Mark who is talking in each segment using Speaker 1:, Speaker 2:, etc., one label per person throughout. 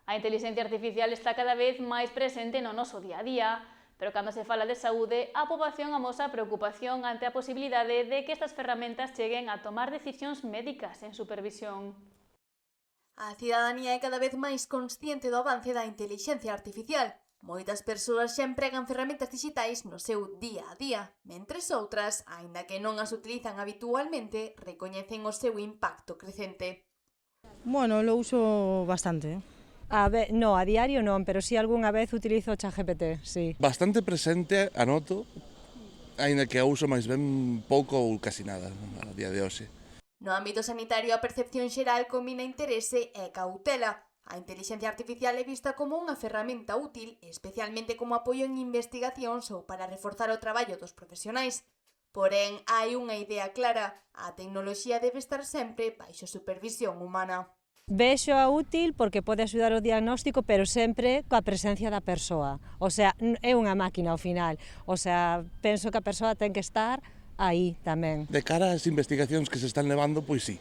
Speaker 1: A intelixencia artificial está cada vez máis presente no noso día a día, pero cando se fala de saúde, a poboación amosa preocupación ante a posibilidade de que estas ferramentas cheguen a tomar decisións médicas en supervisión.
Speaker 2: A cidadanía é cada vez máis consciente do avance da intelixencia artificial. Moitas persoas xa empregan ferramentas digitais no seu día a día, mentres outras, aínda que non as utilizan habitualmente, recoñecen o seu impacto crecente.
Speaker 3: Bueno, lo uso bastante.
Speaker 4: No, a diario non, pero sí algunha vez utilizo o ChatGPT, sí.
Speaker 5: Bastante presente, anoto, aínda que a uso máis ben pouco ou casi nada a día de hoxe.
Speaker 2: No ámbito sanitario, a percepción xeral combina interese e cautela. A intelixencia artificial é vista como unha ferramenta útil, especialmente como apoio en investigacións ou para reforzar o traballo dos profesionais. Porén, hai unha idea clara: a tecnoloxía debe estar sempre baixo supervisión humana.
Speaker 4: Vexo-a útil porque pode axudar o diagnóstico, pero sempre coa presencia da persoa. O sea, é unha máquina ao final. O sea, penso que a persoa ten que estar aí tamén.
Speaker 5: De cara ás investigacións que se están levando, pois sí.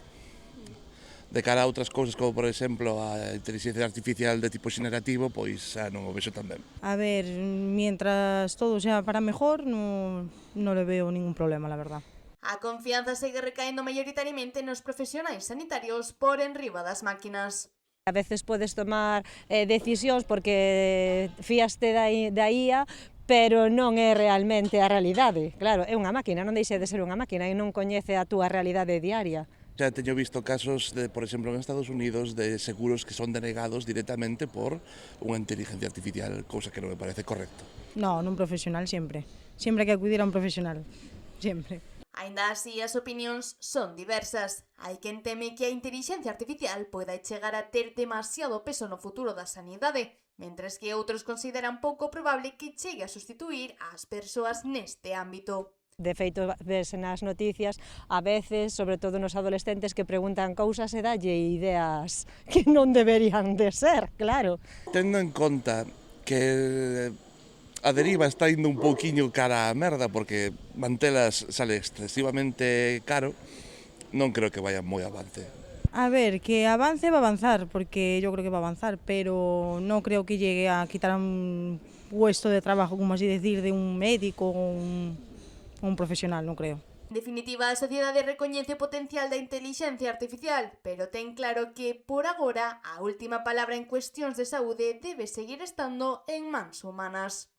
Speaker 5: De cara a outras cousas, como por exemplo a inteligencia artificial de tipo xenerativo, pois xa non o vexo tan ben.
Speaker 3: A ver, mientras todo sea para mejor, no le veo ningún problema, la verdad.
Speaker 2: A confianza segue recaendo maioritariamente nos profesionais sanitarios por enriba das máquinas.
Speaker 4: A veces podes tomar decisións porque fíaste da IA, pero non é realmente a realidade. Claro, é unha máquina, non deixe de ser unha máquina e non coñece a túa realidade diaria.
Speaker 5: Xa teño visto casos, por exemplo, en Estados Unidos, de seguros que son denegados directamente por unha inteligencia artificial, cousa que non me parece correcto.
Speaker 3: No, nun profesional sempre. Siempre hai que acudir a un profesional. Siempre.
Speaker 2: Aínda así, as opinións son diversas. Hai quen teme que a intelixencia artificial poida chegar a ter demasiado peso no futuro da sanidade, mentres que outros consideran pouco probable que chegue a sustituir ás persoas neste ámbito.
Speaker 4: De feito, ves nas noticias, a veces, sobre todo nos adolescentes, que preguntan cousas e dalle ideas que non deberían de ser, claro.
Speaker 5: Tendo en conta que a deriva está indo un pouquiño cara á merda porque mantelas sale excesivamente caro, non creo que vaya moi avance.
Speaker 3: A ver, que avance va a avanzar, porque yo creo que va a avanzar, pero no creo que llegue a quitar un puesto de trabajo, como así decir, de un médico o un profesional, no creo.
Speaker 2: En definitiva, a sociedade recoñece o potencial da intelixencia artificial, pero ten claro que, por agora, a última palabra en cuestións de saúde debe seguir estando en mans humanas.